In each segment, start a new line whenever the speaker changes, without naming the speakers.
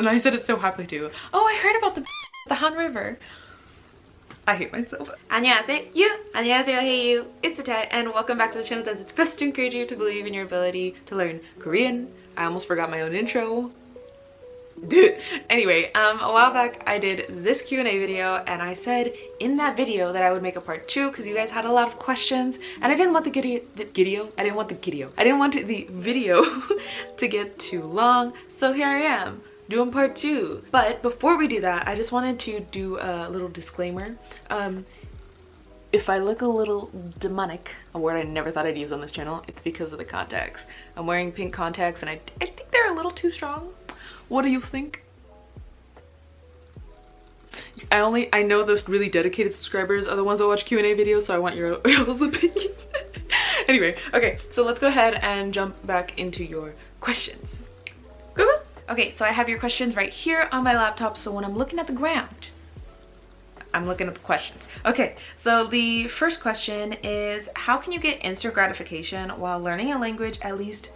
And I said it so happily too. Oh, I heard about the Han River. I hate myself. 안녕하세, you. 안녕하세요, hey you. It's Natalia and welcome back to the channel that does its best to encourage you to believe in your ability to learn Korean. I almost forgot my own intro. Anyway, a while back I did this Q&A video and I said in that video that I would make a part 2 because you guys had a lot of questions and I didn't want the video to get too long, so here I am doing part 2. But before we do that, I just wanted to do a little disclaimer. If I look a little demonic, a word I never thought I'd use on this channel, it's because of the contacts. I'm wearing pink contacts and I think they're a little too strong. What do you think? I know those really dedicated subscribers are the ones that watch Q&A videos, so I want your all's opinion. Anyway, okay, so let's go ahead and jump back into your questions. Go. Okay, so I have your questions right here on my laptop, so when I'm looking at the ground, I'm looking at the questions. Okay, so the first question is, how can you get instant gratification while learning a language at least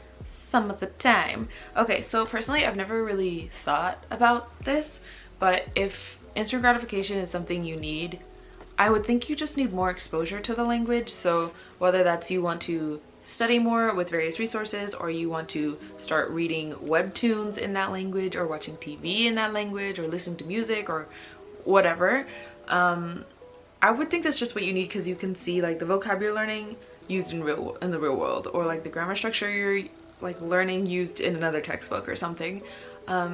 some of the time? Okay, so personally I've never really thought about this, but if instant gratification is something you need, I would think you just need more exposure to the language. So whether that's you want to study more with various resources, or you want to start reading webtoons in that language, or watching TV in that language, or listening to music, or whatever, I would think that's just what you need, because you can see like the vocabulary learning used in the real world, or like the grammar structure you're like learning used in another textbook or something.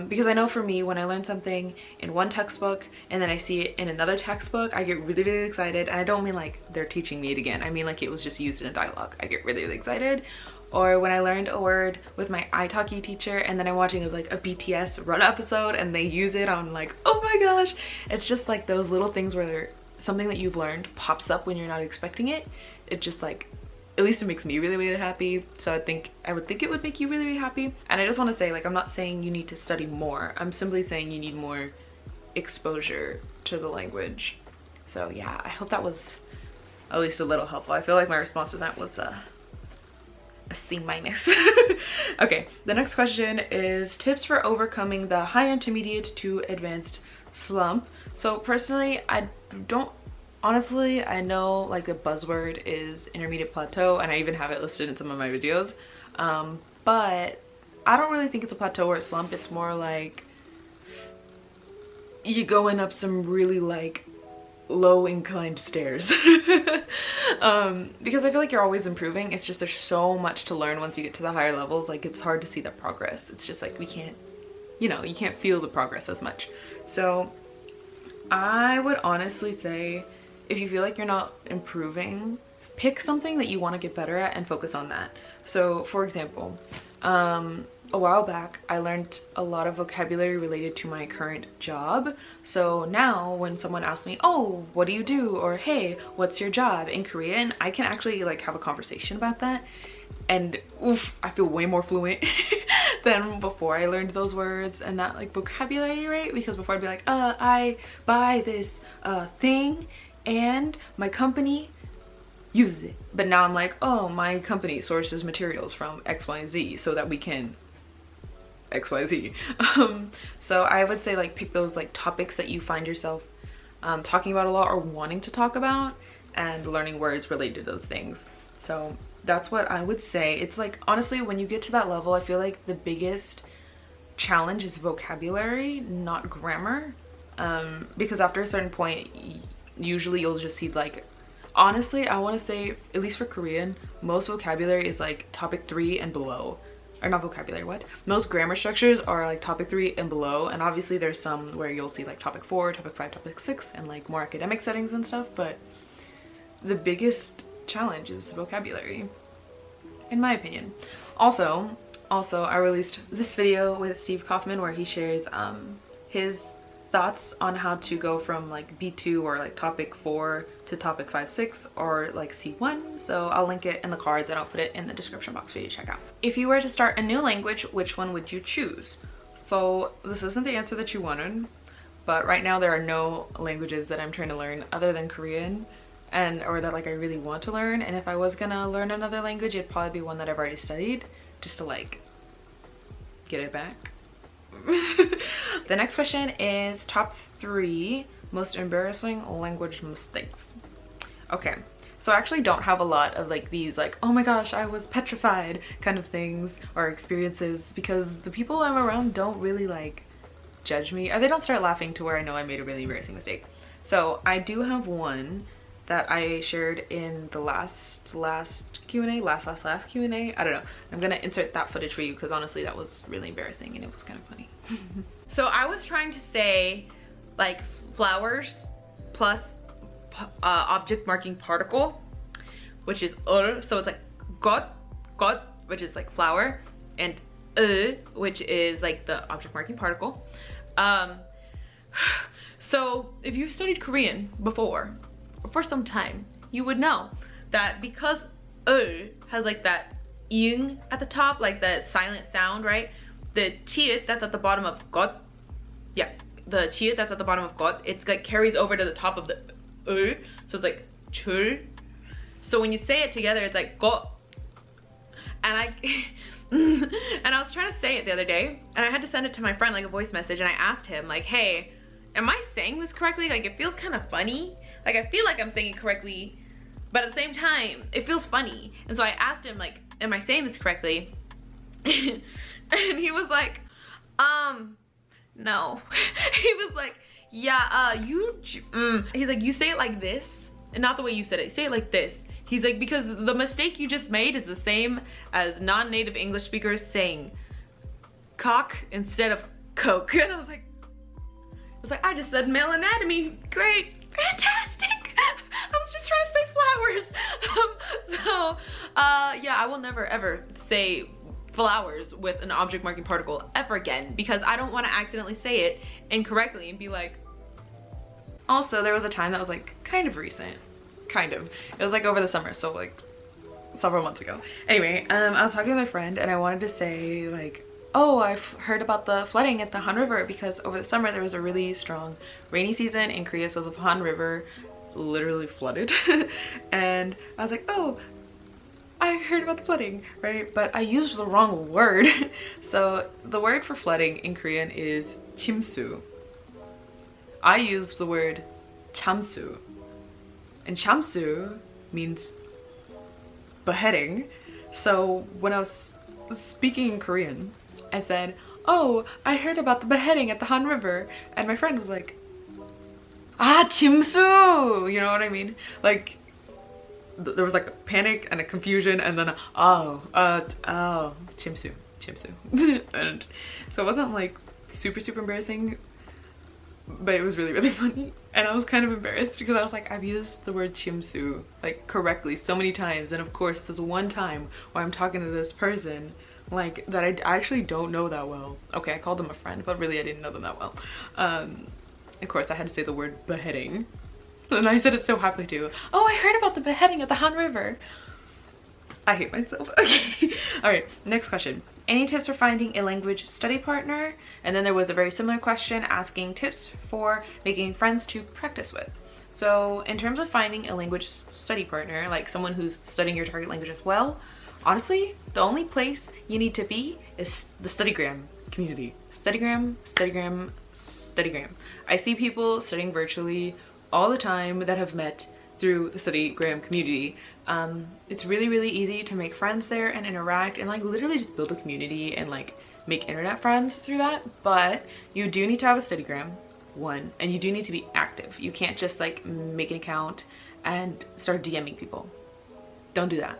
Because I know for me, when I learn something in one textbook and then I see it in another textbook, I get really, really excited. And I don't mean like they're teaching me it again. I mean like it was just used in a dialogue. I get really, really excited. Or when I learned a word with my italki teacher and then I'm watching like a BTS run episode and they use it, I'm like, oh my gosh. It's just like those little things where something that you've learned pops up when you're not expecting it. It just like, at least it makes me really, really happy. So I would think it would make you really, really happy. And I just want to say, like, I'm not saying you need to study more. I'm simply saying you need more exposure to the language. So yeah, I hope that was at least a little helpful. I feel like my response to that was a C-. Okay, the next question is tips for overcoming the high intermediate to advanced slump. So personally, honestly, I know like the buzzword is intermediate plateau, and I even have it listed in some of my videos, but I don't really think it's a plateau or a slump. It's more like you going up some really like low inclined stairs. Because I feel like you're always improving. It's just there's so much to learn once you get to the higher levels. Like it's hard to see the progress. It's just like we can't, you know, you can't feel the progress as much. So I would honestly say, if you feel like you're not improving, pick something that you want to get better at and focus on that. So for example, a while back I learned a lot of vocabulary related to my current job. So now when someone asks me, oh, what do you do? Or hey, what's your job in Korean? I can actually like have a conversation about that. And oof, I feel way more fluent than before I learned those words and that like vocabulary, right? Because before I'd be like, I buy this thing and my company uses it. But now I'm like, oh, my company sources materials from XYZ so that we can XYZ. So I would say like pick those like topics that you find yourself talking about a lot or wanting to talk about, and learning words related to those things. So that's what I would say. It's like, honestly, when you get to that level, I feel like the biggest challenge is vocabulary, not grammar. Because after a certain point, usually you'll just see like, honestly, I want to say, at least for Korean, most vocabulary is like topic 3 and below. Or not vocabulary, what? Most grammar structures are like topic 3 and below, and obviously there's some where you'll see like topic 4, topic 5, topic 6, and like more academic settings and stuff, but the biggest challenge is vocabulary, in my opinion. Also, I released this video with Steve Kaufman where he shares his thoughts on how to go from like B2 or like topic 4 to topic 5, 6 or like C1. So I'll link it in the cards and I'll put it in the description box for you to check out. If you were to start a new language, which one would you choose? So this isn't the answer that you wanted, but right now there are no languages that I'm trying to learn other than Korean, or that like I really want to learn. And if I was gonna learn another language, it'd probably be one that I've already studied, just to like get it back. The next question is top 3 most embarrassing language mistakes. Okay, so I actually don't have a lot of like these like, oh my gosh, I was petrified kind of things or experiences, because the people I'm around don't really like judge me, or they don't start laughing to where I know I made a really embarrassing mistake. So I do have one that I shared in the last Q&A, last Q&A. I don't know. I'm gonna insert that footage for you because honestly that was really embarrassing and it was kind of funny. So I was trying to say like flowers plus object marking particle, which is so it's like got, which is like flower, and which is like the object marking particle. So if you've studied Korean before, or for some time, you would know that because has like that ing at the top, like that silent sound, right? The chiit that's at the bottom of got, yeah, the chiit that's at the bottom of got, it's like carries over to the top of the so it's like chul. So when you say it together, it's like got. And I and I was trying to say it the other day, and I had to send it to my friend, like a voice message, and I asked him like, hey, am I saying this correctly? Like it feels kind of funny. Like I feel like I'm saying it correctly, but at the same time, it feels funny. And so I asked him like, am I saying this correctly? And he was like, no. He was like, yeah, he's like, you say it like this, and not the way you said it. Say it like this. He's like, because the mistake you just made is the same as non-native English speakers saying cock instead of coke. And I was like, I just said male anatomy. Great, fantastic. I was just trying to say flowers. Yeah, I will never ever say flowers with an object marking particle ever again, because I don't want to accidentally say it incorrectly and be like. Also, there was a time that was like kind of recent. Kind of. It was like over the summer, so like several months ago. Anyway, I was talking to my friend and I wanted to say like, oh, I've heard about the flooding at the Han River, because over the summer there was a really strong rainy season in Korea, so the Han River literally flooded. And I was like, oh, I heard about the flooding, right? But I used the wrong word. So the word for flooding in Korean is chimsu. I used the word chamsu. And chamsu means beheading. So when I was speaking in Korean, I said, oh, I heard about the beheading at the Han River. And my friend was like, ah, chimsu! You know what I mean? Like, there was like a panic and a confusion, and then oh, chimsu. And so it wasn't like super embarrassing, but it was really funny. And I was kind of embarrassed because I was like, I've used the word chimsu like correctly so many times, and of course there's one time where I'm talking to this person like that I actually don't know that well. Okay, I called them a friend, but really I didn't know them that well. Of course I had to say the word beheading, and I said it so happily too. Oh, I heard about the beheading at the Han River. I hate myself. Okay. All right, next question. Any tips for finding a language study partner? And then there was a very similar question asking tips for making friends to practice with. So in terms of finding a language study partner, like someone who's studying your target language as well, honestly, the only place you need to be is the StudyGram community. StudyGram. I see people studying virtually all the time that have met through the StudyGram community. It's really easy to make friends there and interact and like literally just build a community and like make internet friends through that. But you do need to have a StudyGram, one, and you do need to be active. You can't just like make an account and start DMing people. Don't do that.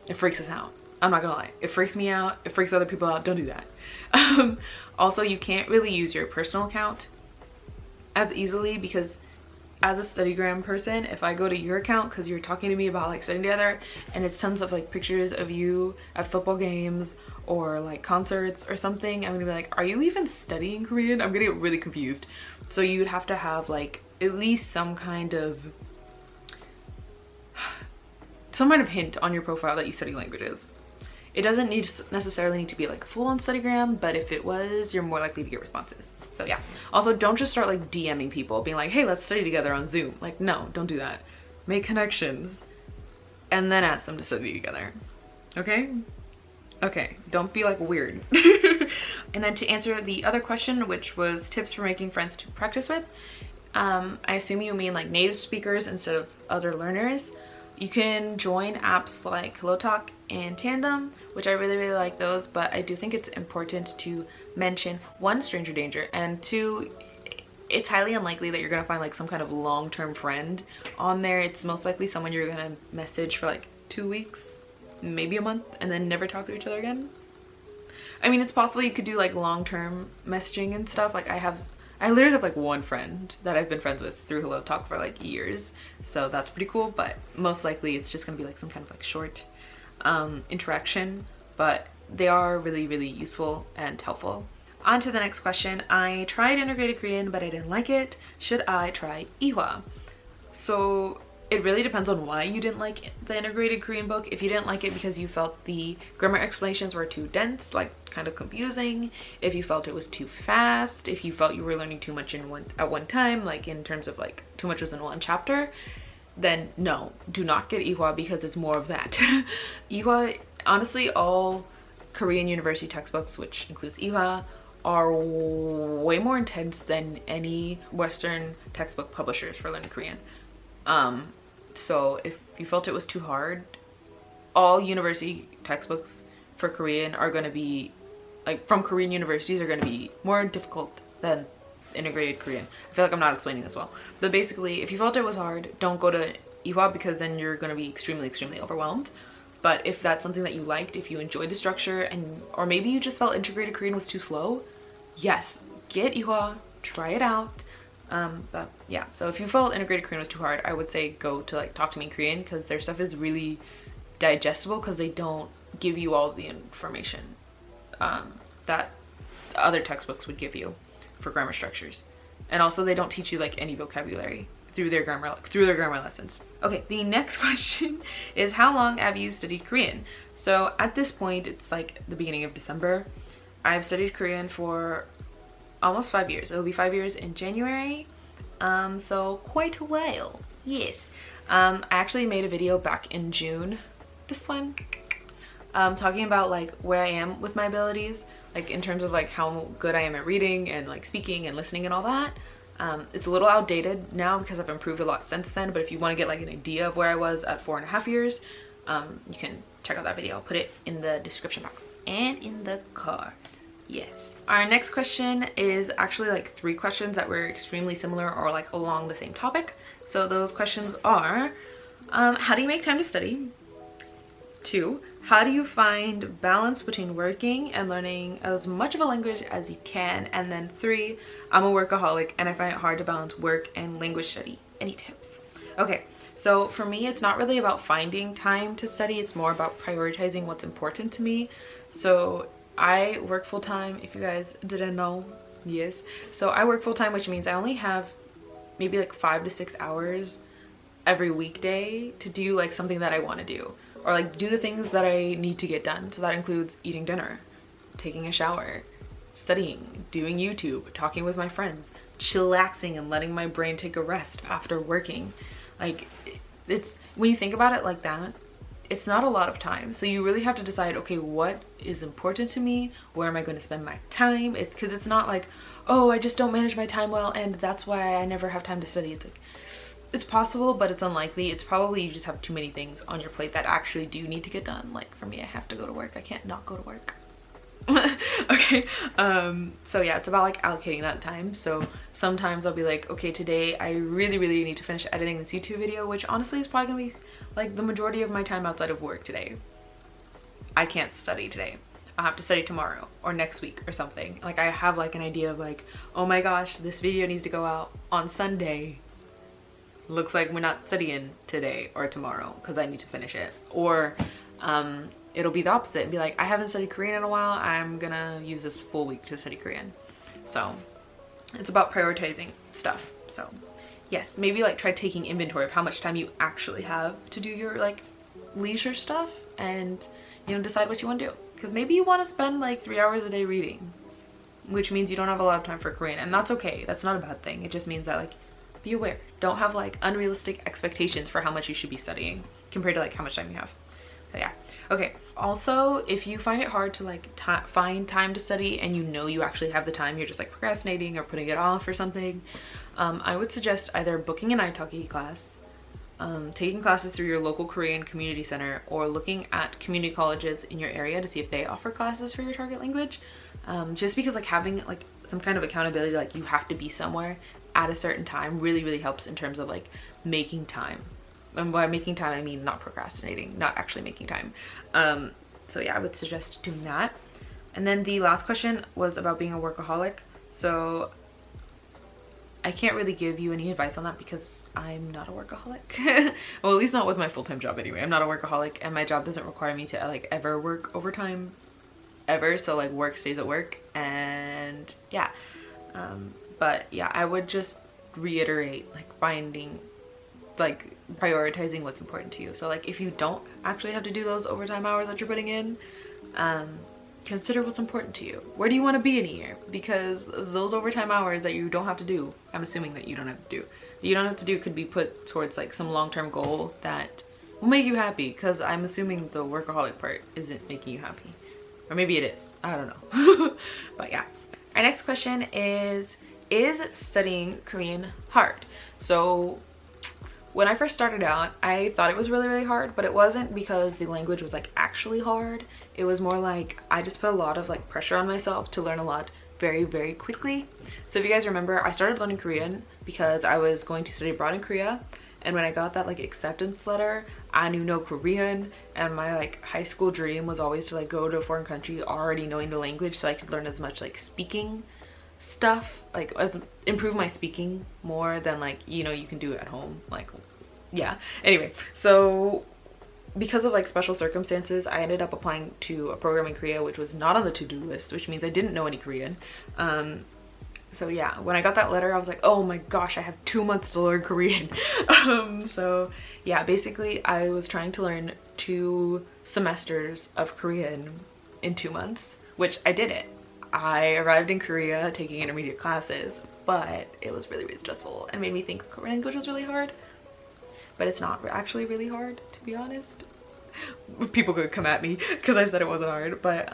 It freaks us out. I'm not gonna lie. It freaks me out. It freaks other people out. Don't do that. Also, you can't really use your personal account as easily, because as a StudyGram person, if I go to your account because you're talking to me about like studying together and it's tons of like pictures of you at football games or like concerts or something, I'm gonna be like, are you even studying Korean? I'm gonna get really confused. So you'd have to have like at least some kind of hint on your profile that you study languages. It doesn't necessarily need to be like full on StudyGram, but if it was, you're more likely to get responses. So yeah. Also, don't just start like DMing people being like, hey, let's study together on Zoom. Like, no, don't do that. Make connections and then ask them to study together. Okay? Okay, don't be like weird. And then to answer the other question, which was tips for making friends to practice with, I assume you mean like native speakers instead of other learners. You can join apps like HelloTalk and Tandem, which I really like those, but I do think it's important to mention, one, stranger danger, and two, it's highly unlikely that you're gonna find like some kind of long-term friend on there. It's most likely someone you're gonna message for like 2 weeks, maybe a month, and then never talk to each other again. I mean, it's possible you could do like long-term messaging and stuff. Like I literally have like one friend that I've been friends with through HelloTalk for like years, so that's pretty cool. But most likely it's just gonna be like some kind of like short interaction, but they are really useful and helpful. On to the next question. I tried integrated Korean, but I didn't like it. Should I try Ewha? So it really depends on why you didn't like the integrated Korean book. If you didn't like it because you felt the grammar explanations were too dense, like kind of confusing, if you felt it was too fast, if you felt you were learning too much at one time, like in terms of like too much was in one chapter, then no, do not get Ewha because it's more of that. Ewha, honestly, all Korean university textbooks, which includes Ewha, are way more intense than any Western textbook publishers for learning Korean. So if you felt it was too hard, all university textbooks for Korean are going to be, like from Korean universities, are going to be more difficult than integrated Korean. I feel like I'm not explaining this well, but basically if you felt it was hard, don't go to Ewha because then you're going to be extremely overwhelmed. But if that's something that you liked, if you enjoyed the structure, and or maybe you just felt integrated Korean was too slow, yes, get Ewha, try it out. But yeah, so if you felt integrated Korean was too hard, I would say go to like Talk to Me Korean, because their stuff is really digestible because they don't give you all the information that other textbooks would give you for grammar structures. And also they don't teach you like any vocabulary through their grammar lessons. Okay, the next question is, how long have you studied Korean? So at this point, it's like the beginning of December. I've studied Korean for almost 5 years. It'll be 5 years in January. So quite a while. Yes. I actually made a video back in June, this one, talking about like where I am with my abilities, like in terms of like how good I am at reading and like speaking and listening and all that. It's a little outdated now because I've improved a lot since then, but if you want to get like an idea of where I was at 4.5 years, you can check out that video. I'll put it in the description box and in the cards. Yes. Our next question is actually like 3 questions that were extremely similar or like along the same topic. So those questions are, how do you make time to study? 2, how do you find balance between working and learning as much of a language as you can? And then 3, I'm a workaholic and I find it hard to balance work and language study. Any tips? Okay, so for me, it's not really about finding time to study. It's more about prioritizing what's important to me. So I work full-time, if you guys didn't know. Yes, so I work full-time, which means I only have maybe like 5 to 6 hours every weekday to do like something that I want to do, or like do the things that I need to get done. So that includes eating dinner, taking a shower, studying, doing YouTube, talking with my friends, chillaxing and letting my brain take a rest after working. Like, it's, when you think about it like that, it's not a lot of time. So you really have to decide, okay, what is important to me? Where am I going to spend my time? Because it's not like, oh, I just don't manage my time well and that's why I never have time to study. It's like, it's possible, but it's unlikely. It's probably you just have too many things on your plate that actually do need to get done. Like for me, I have to go to work. I can't not go to work. Okay, so yeah, it's about like allocating that time. So sometimes I'll be like, okay, today I really need to finish editing this YouTube video, which honestly is probably gonna be like the majority of my time outside of work today. I can't study today. I'll have to study tomorrow or next week or something. Like I have like an idea of like, oh my gosh, this video needs to go out on Sunday. Looks like we're not studying today or tomorrow because I need to finish it. Or it'll be the opposite and be like, I haven't studied Korean in a while, I'm gonna use this full week to study Korean. So it's about prioritizing stuff. So yes, maybe like try taking inventory of how much time you actually have to do your like leisure stuff, and you know, decide what you want to do. Because maybe you want to spend like 3 hours a day reading, which means you don't have a lot of time for Korean, and that's okay. That's not a bad thing. It just means that like, be aware. Don't have like unrealistic expectations for how much you should be studying compared to like how much time you have. So yeah. Okay, also if you find it hard to like find time to study and you know you actually have the time, you're just like procrastinating or putting it off or something, I would suggest either booking an italki class, taking classes through your local Korean community center, or looking at community colleges in your area to see if they offer classes for your target language. Just because like having like some kind of accountability, like you have to be somewhere at a certain time, really helps in terms of like making time. And by making time, I mean not procrastinating, not actually making time. So yeah, I would suggest doing that. And then the last question was about being a workaholic. So I can't really give you any advice on that because I'm not a workaholic. Well, at least not with my full-time job anyway. I'm not a workaholic, and my job doesn't require me to like ever work overtime ever. So like work stays at work, and yeah. But yeah, I would just reiterate like prioritizing what's important to you. So like if you don't actually have to do those overtime hours that you're putting in, consider what's important to you. Where do you want to be in a year? Because those overtime hours that you don't have to do, I'm assuming that you don't have to do, could be put towards like some long-term goal that will make you happy, because I'm assuming the workaholic part isn't making you happy. Or maybe it is, I don't know. But yeah, our next question is studying Korean hard? So when I first started out, I thought it was really hard, but it wasn't because the language was like actually hard. It was more like I just put a lot of like pressure on myself to learn a lot very quickly. So if you guys remember, I started learning Korean because I was going to study abroad in Korea, and when I got that like acceptance letter, I knew no Korean, and my like high school dream was always to like go to a foreign country already knowing the language so I could learn as much like speaking stuff, like improve my speaking more than like, you know, you can do at home. Like, yeah, anyway, so because of like special circumstances, I ended up applying to a program in Korea which was not on the to-do list, which means I didn't know any Korean. So yeah, when I got that letter, I was like, oh my gosh, I have 2 months to learn Korean. So yeah, basically I was trying to learn 2 semesters of Korean in 2 months, which I did it. I arrived in Korea taking intermediate classes, but it was really stressful and made me think Korean language was really hard. But it's not actually really hard, to be honest. People could come at me because I said it wasn't hard, but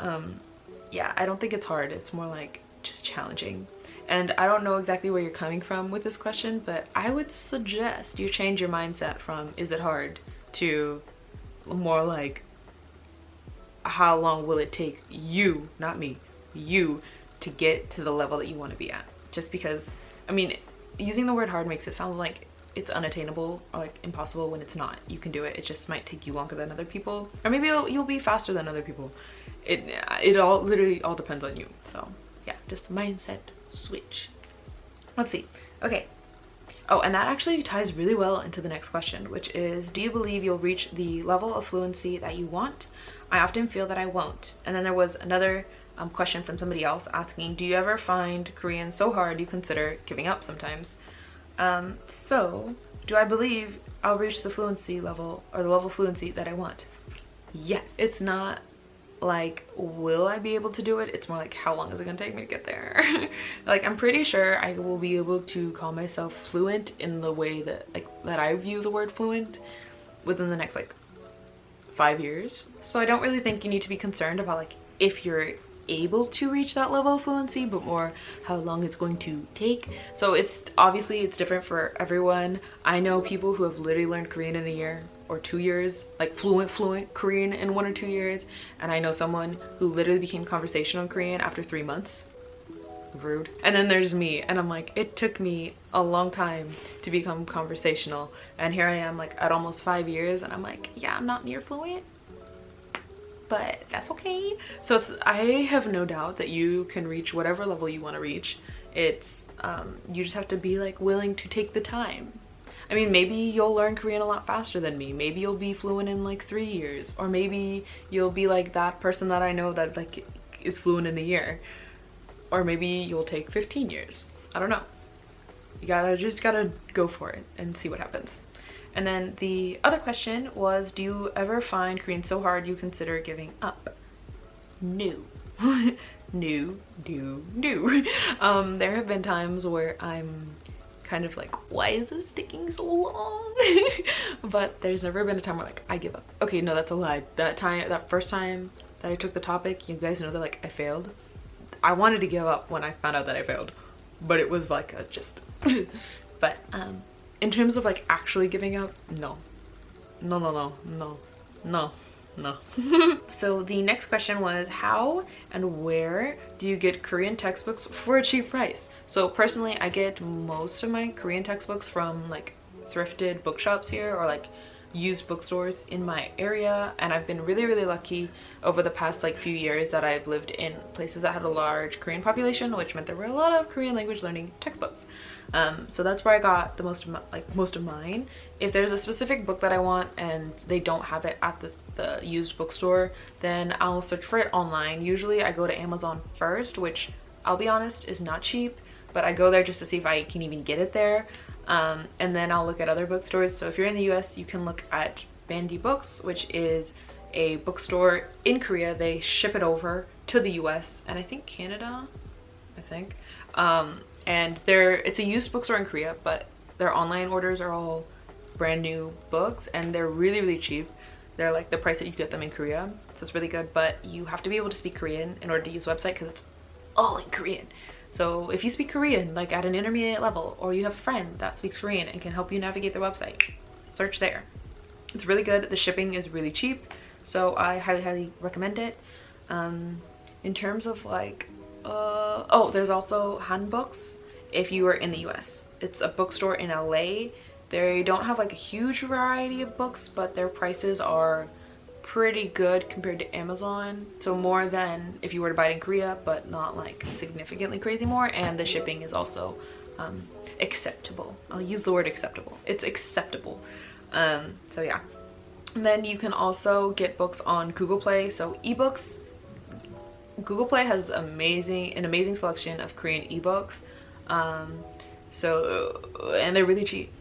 yeah, I don't think it's hard. It's more like just challenging. And I don't know exactly where you're coming from with this question, but I would suggest you change your mindset from is it hard to more like how long will it take you, not me, you, to get to the level that you want to be at. Just because, I mean, using the word hard makes it sound like it's unattainable or like impossible when it's not. You can do it. It just might take you longer than other people, or maybe you'll be faster than other people. It all literally all depends on you. So yeah, just mindset switch. Let's see. Okay. Oh, and that actually ties really well into the next question, which is, do you believe you'll reach the level of fluency that you want? I often feel that I won't. And then there was another question from somebody else asking, do you ever find Korean so hard you consider giving up sometimes? So do I believe I'll reach the fluency level, or the level of fluency that I want? Yes. It's not like will I be able to do it, it's more like how long is it gonna take me to get there. Like I'm pretty sure I will be able to call myself fluent in the way that that I view the word fluent within the next like 5 years. So I don't really think you need to be concerned about like if you're able to reach that level of fluency, but more how long it's going to take. So it's obviously it's different for everyone. I know people who have literally learned Korean in a year or 2 years, like fluent Korean in 1 or 2 years, and I know someone who literally became conversational in Korean after 3 months. Rude. And then there's me, and I'm like, it took me a long time to become conversational, and here I am like at almost 5 years, and I'm like, yeah, I'm not near fluent, but that's okay. So I have no doubt that you can reach whatever level you want to reach. It's you just have to be like willing to take the time. I mean, maybe you'll learn Korean a lot faster than me. Maybe you'll be fluent in like 3 years, or maybe you'll be like that person that I know that like is fluent in a year, or maybe you'll take 15 years. I don't know. You just gotta go for it and see what happens. And then the other question was, do you ever find Korean so hard you consider giving up? No. No. There have been times where I'm
kind of like, why is this taking so long? But there's never been a time where like I give up. Okay, no, that's a lie. That first time that I took the topic, you guys know that like I failed. I wanted to give up when I found out that I failed, but it was like a just but in terms of like actually giving up, no. So the next question was, how and where do you get Korean textbooks for a cheap price? So personally, I get most of my Korean textbooks from like thrifted bookshops here, or like used bookstores in my area, and I've been really lucky over the past like few years that I've lived in places that had a large Korean population, which meant there were a lot of Korean language learning textbooks. So that's where I got the most of mine. If there's a specific book that I want and they don't have it at the used bookstore, then I'll search for it online. Usually I go to Amazon first, which I'll be honest is not cheap, but I go there just to see if I can even get it there. And then I'll look at other bookstores. So if you're in the US, you can look at Bandy Books, which is a bookstore in Korea. They ship it over to the US and I think Canada, and it's a used bookstore in Korea, but their online orders are all brand new books and they're really cheap. They're like the price that you get them in Korea, so it's really good. But you have to be able to speak Korean in order to use the website because it's all in Korean. So if you speak Korean like at an intermediate level, or you have a friend that speaks Korean and can help you navigate their website, search there. It's really good. The shipping is really cheap, so I highly recommend it. In terms of like oh, there's also Han Books if you are in the US. It's a bookstore in LA. They don't have like a huge variety of books, but their prices are pretty good compared to Amazon. So more than if you were to buy it in Korea, but not like significantly crazy more. And the shipping is also acceptable. I'll use the word acceptable. It's acceptable. So yeah. And then you can also get books on Google Play. So ebooks. Google Play has an amazing selection of Korean ebooks. And they're really cheap.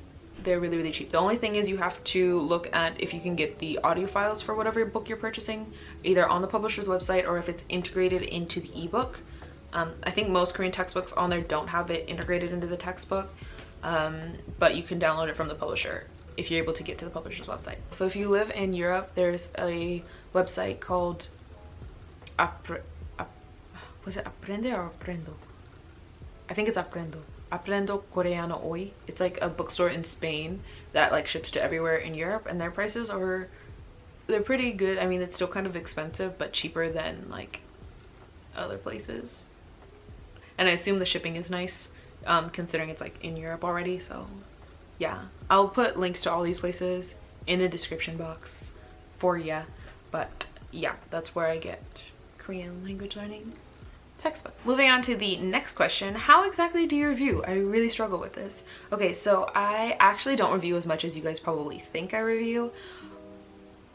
They're really cheap. The only thing is you have to look at if you can get the audio files for whatever book you're purchasing, either on the publisher's website or if it's integrated into the ebook. I think most Korean textbooks on there don't have it integrated into the textbook, but you can download it from the publisher if you're able to get to the publisher's website. So if you live in Europe, there's a website called was it Aprende or Aprendo? I think it's Aprendo. Aprendo Coreano Hoy. It's like a bookstore in Spain that like ships to everywhere in Europe, and their prices they're pretty good. I mean, it's still kind of expensive, but cheaper than like other places. And I assume the shipping is nice, considering it's like in Europe already. So yeah, I'll put links to all these places in the description box for ya. But yeah, that's where I get Korean language learning textbook. Moving on to the next question, how exactly do you review? I really struggle with this. Okay, so I actually don't review as much as you guys probably think I review.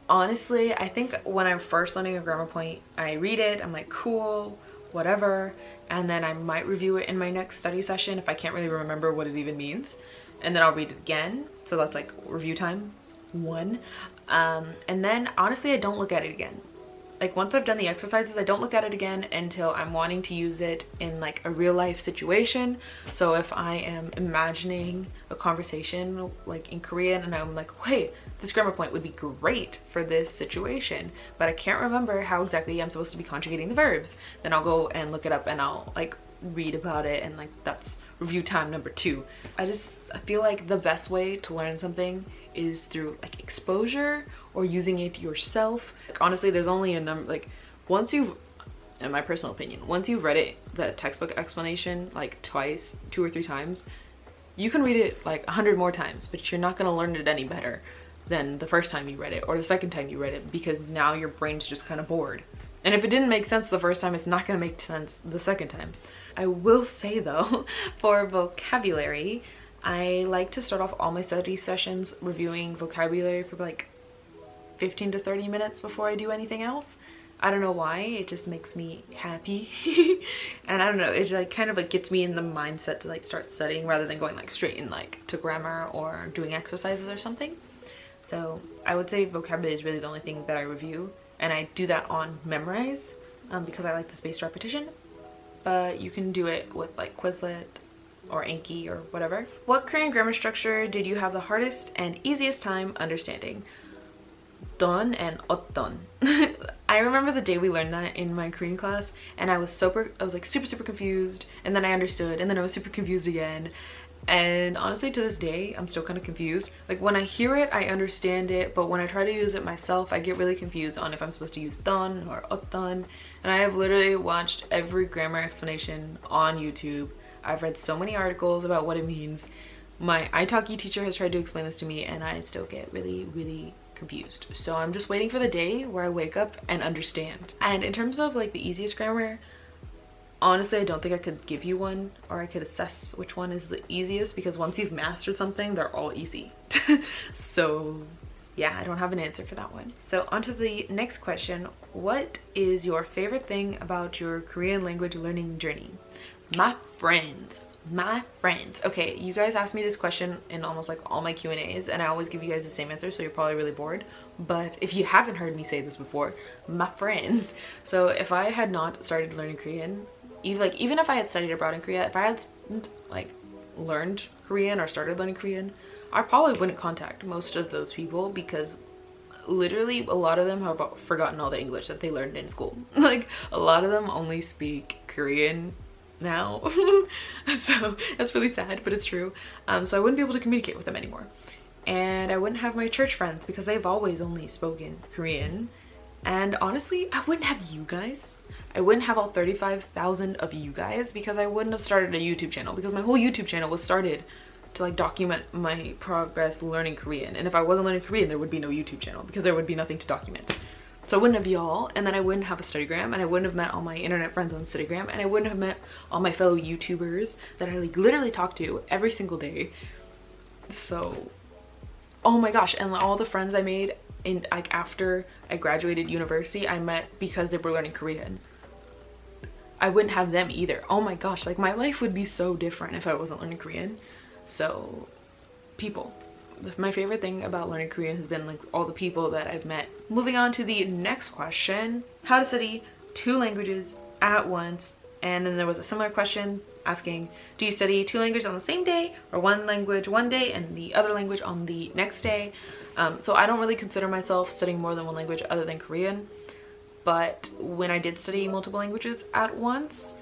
Honestly, I think when I'm first learning a grammar point, I read it, I'm like, cool, whatever, and then I might review it in my next study session if I can't really remember what it even means, and then I'll read it again. So that's like review time 1. And then honestly, I don't look at it again. Like once I've done the exercises, I don't look at it again until I'm wanting to use it in like a real life situation. So if I am imagining a conversation like in Korean and I'm like, hey, this grammar point would be great for this situation, but I can't remember how exactly I'm supposed to be conjugating the verbs, then I'll go and look it up and I'll like read about it, and like that's review time number 2. I feel like the best way to learn something is through like exposure or using it yourself. Like, honestly, there's only a number, like once you've, in my personal opinion, once you've read it, the textbook explanation like twice, 2 or 3 times, you can read it like 100 more times, but you're not going to learn it any better than the first time you read it or the second time you read it, because now your brain's just kind of bored. And if it didn't make sense the first time, it's not going to make sense the second time. I will say though, for vocabulary, I like to start off all my study sessions reviewing vocabulary for like 15 to 30 minutes before I do anything else. I don't know why, it just makes me happy. And I don't know, it like kind of like gets me in the mindset to like start studying rather than going like straight in like to grammar or doing exercises or something. So I would say vocabulary is really the only thing that I review, and I do that on Memrise because I like the spaced repetition. But you can do it with like Quizlet, or Anki or whatever. What Korean grammar structure did you have the hardest and easiest time understanding? Don and 어떤. I remember the day we learned that in my Korean class, and I was like super confused, and then I understood, and then I was super confused again. And honestly, to this day, I'm still kind of confused. Like when I hear it, I understand it, but when I try to use it myself, I get really confused on if I'm supposed to use don or 어떤. And I have literally watched every grammar explanation on YouTube. I've read so many articles about what it means. My italki teacher has tried to explain this to me, and I still get really confused. So I'm just waiting for the day where I wake up and understand. And in terms of like the easiest grammar, honestly, I don't think I could give you one, or I could assess which one is the easiest, because once you've mastered something, they're all easy. So yeah, I don't have an answer for that one. So on to the next question. What is your favorite thing about your Korean language learning journey? My friends. Okay, you guys asked me this question in almost like all my Q&As, and I always give you guys the same answer, so you're probably really bored. But if you haven't heard me say this before, my friends. So if I had not started learning Korean, even if I had studied abroad in Korea, if I had like learned Korean or started learning Korean, I probably wouldn't contact most of those people, because literally a lot of them have forgotten all the English that they learned in school. Like a lot of them only speak Korean now. So that's really sad, but it's true. So I wouldn't be able to communicate with them anymore, and I wouldn't have my church friends because they've always only spoken Korean. And honestly, I wouldn't have you guys. I wouldn't have all 35,000 of you guys, because I wouldn't have started a YouTube channel, because my whole YouTube channel was started to like document my progress learning Korean. And if I wasn't learning Korean, there would be no YouTube channel, because there would be nothing to document. So I wouldn't have y'all, and then I wouldn't have a StudyGram, and I wouldn't have met all my internet friends on StudyGram, and I wouldn't have met all my fellow YouTubers that I like literally talk to every single day. So, oh my gosh, and all the friends I made in like after I graduated university, I met because they were learning Korean. I wouldn't have them either. Oh my gosh, like my life would be so different if I wasn't learning Korean. So, people. My favorite thing about learning Korean has been like all the people that I've met. Moving on to the next question. How to study 2 languages at once. And then there was a similar question asking, do you study 2 languages on the same day, or 1 language one day and the other language on the next day? So I don't really consider myself studying more than 1 language other than Korean. But when I did study multiple languages at once,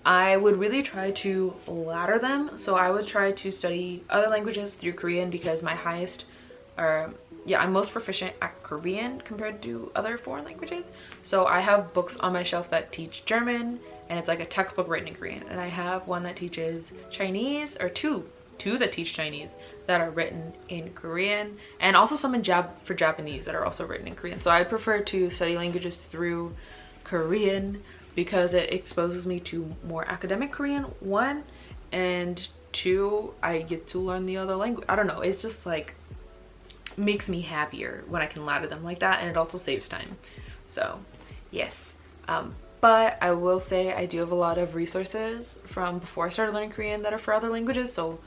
I would really try to ladder them. So I would try to study other languages through Korean, because my highest, I'm most proficient at Korean compared to other foreign languages. So I have books on my shelf that teach German, and it's like a textbook written in Korean. And I have one that teaches Chinese, or two that teach Chinese that are written in Korean, and also some for Japanese that are also written in Korean. So I prefer to study languages through Korean, because it exposes me to more academic Korean, 1, and 2, I get to learn the other language. I don't know, it's just like makes me happier when I can ladder them like that, and it also saves time. So yes, but I will say I do have a lot of resources from before I started learning Korean that are for other languages. So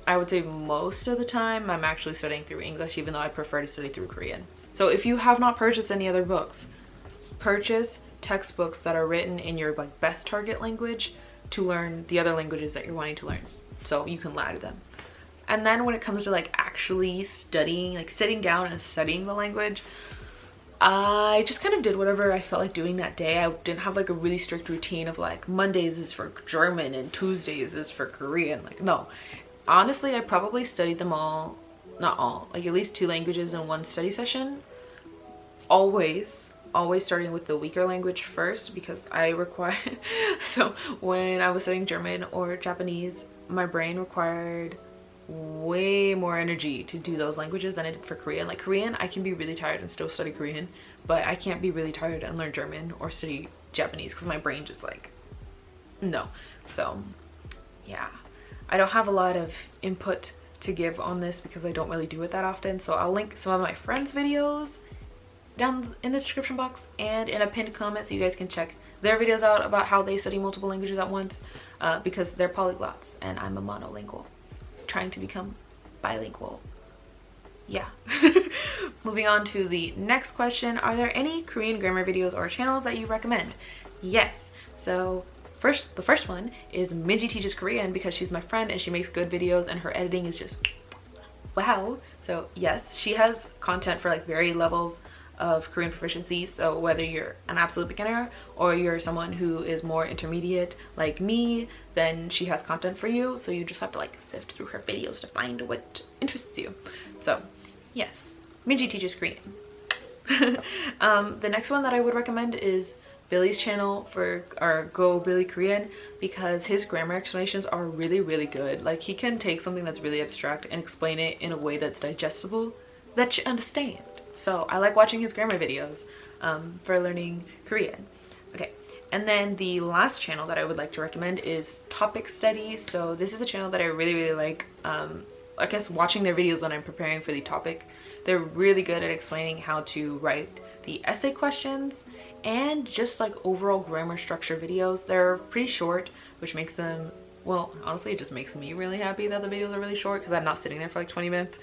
I would say most of the time I'm actually studying through English, even though I prefer to study through Korean. So if you have not purchased any other books, purchase textbooks that are written in your like best target language to learn the other languages that you're wanting to learn, so you can ladder them. And then when it comes to like actually studying, like sitting down and studying the language, I just kind of did whatever I felt like doing that day. I didn't have like a really strict routine of like Mondays is for German and Tuesdays is for Korean. Like, no, honestly, I probably studied them all, not all, like at least 2 languages in 1 study session. Always starting with the weaker language first, because I require so when I was studying German or Japanese, my brain required way more energy to do those languages than it did for Korean. Like Korean, I can be really tired and still study Korean, but I can't be really tired and learn German or study Japanese, because my brain just like, no. So yeah, I don't have a lot of input to give on this because I don't really do it that often. So I'll link some of my friends' videos down in the description box and in a pinned comment, so you guys can check their videos out about how they study multiple languages at once, because they're polyglots and I'm a monolingual trying to become bilingual. Yeah. Moving on to the next question. Are there any Korean grammar videos or channels that you recommend? Yes. So the first one is Minji teaches Korean because she's my friend and she makes good videos and her editing is just wow. So yes, she has content for like varied levels of Korean proficiency. So whether you're an absolute beginner or you're someone who is more intermediate like me, then she has content for you. So you just have to like sift through her videos to find what interests you. So yes, Minji teaches Korean. The next one that I would recommend is Billy's channel for our Go Billy Korean, because his grammar explanations are really, really good. Like, he can take something that's really abstract and explain it in a way that's digestible, that you understand. So I like watching his grammar videos for learning Korean. Okay, and then the last channel that I would like to recommend is Topic Studies. So this is a channel that I really, really like. I guess watching their videos when I'm preparing for the topic. They're really good at explaining how to write the essay questions and just like overall grammar structure videos. They're pretty short, which makes them, well, honestly, it just makes me really happy that the videos are really short because I'm not sitting there for like 20 minutes.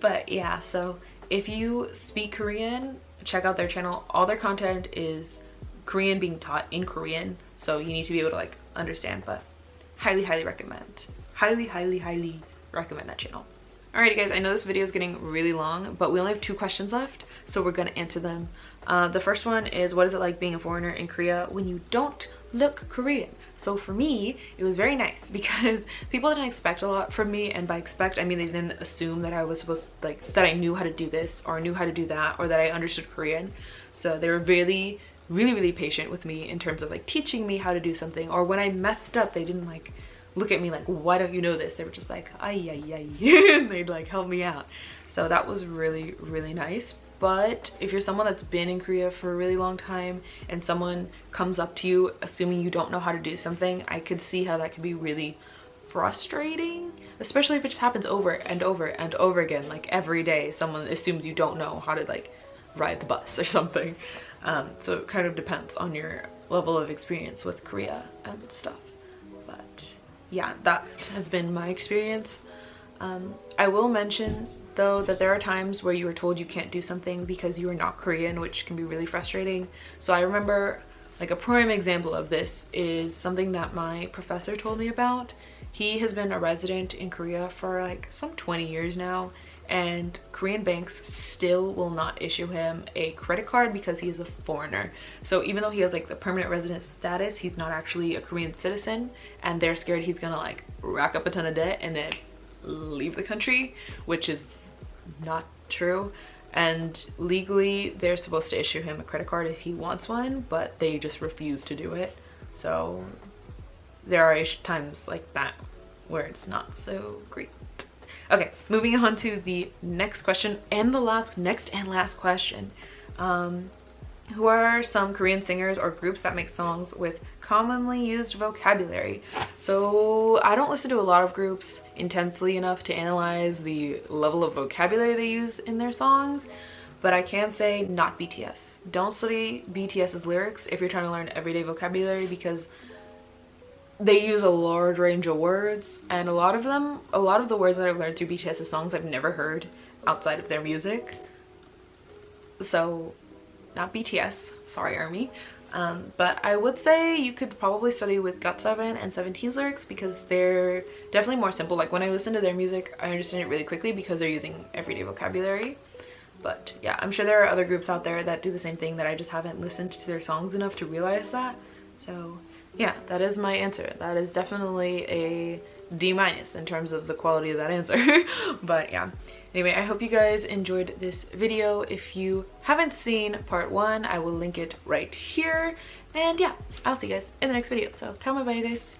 But yeah, so if you speak Korean, check out their channel. All their content is Korean being taught in Korean, so you need to be able to like understand, but highly, highly recommend. Highly, highly, highly recommend that channel. Alrighty guys, I know this video is getting really long, but we only have 2 questions left, so we're gonna answer them. The first one is, what is it like being a foreigner in Korea when you don't look Korean? So for me, it was very nice because people didn't expect a lot from me, and by expect I mean they didn't assume that I was supposed to, like, that I knew how to do this or knew how to do that or that I understood Korean. So they were really, really, really patient with me in terms of like teaching me how to do something, or when I messed up they didn't like look at me like, why don't you know this? They were just like, ay, ay, ay, and they'd like help me out. So that was really, really nice. But if you're someone that's been in Korea for a really long time and someone comes up to you assuming you don't know how to do something, I could see how that could be really frustrating, especially if it just happens over and over and over again. Like every day someone assumes you don't know how to like ride the bus or something. So it kind of depends on your level of experience with Korea and stuff. But yeah, that has been my experience. I will mention though that there are times where you are told you can't do something because you are not Korean, which can be really frustrating. So I remember like a prime example of this is something that my professor told me about. He has been a resident in Korea for like some 20 years now, and Korean banks still will not issue him a credit card because he is a foreigner. So even though he has like the permanent resident status, he's not actually a Korean citizen, and they're scared he's gonna like rack up a ton of debt and then leave the country, which is not true. And legally they're supposed to issue him a credit card if he wants one, but they just refuse to do it. So there are times like that where it's not so great. Okay, moving on to the next question and the next and last question. Who are some Korean singers or groups that make songs with commonly used vocabulary? So I don't listen to a lot of groups intensely enough to analyze the level of vocabulary they use in their songs, but I can say not BTS. Don't study BTS's lyrics if you're trying to learn everyday vocabulary, because they use a large range of words, and a lot of the words that I've learned through BTS's songs I've never heard outside of their music. So not BTS, sorry ARMY. But I would say you could probably study with GOT7 and 17's lyrics because they're definitely more simple. Like when I listen to their music, I understand it really quickly because they're using everyday vocabulary. But yeah, I'm sure there are other groups out there that do the same thing that I just haven't listened to their songs enough to realize that. So yeah, that is my answer. That is definitely a D- in terms of the quality of that answer. But yeah, anyway, I hope you guys enjoyed this video. If you haven't seen part 1, I will link it right here. And yeah, I'll see you guys in the next video. So tell me bye guys.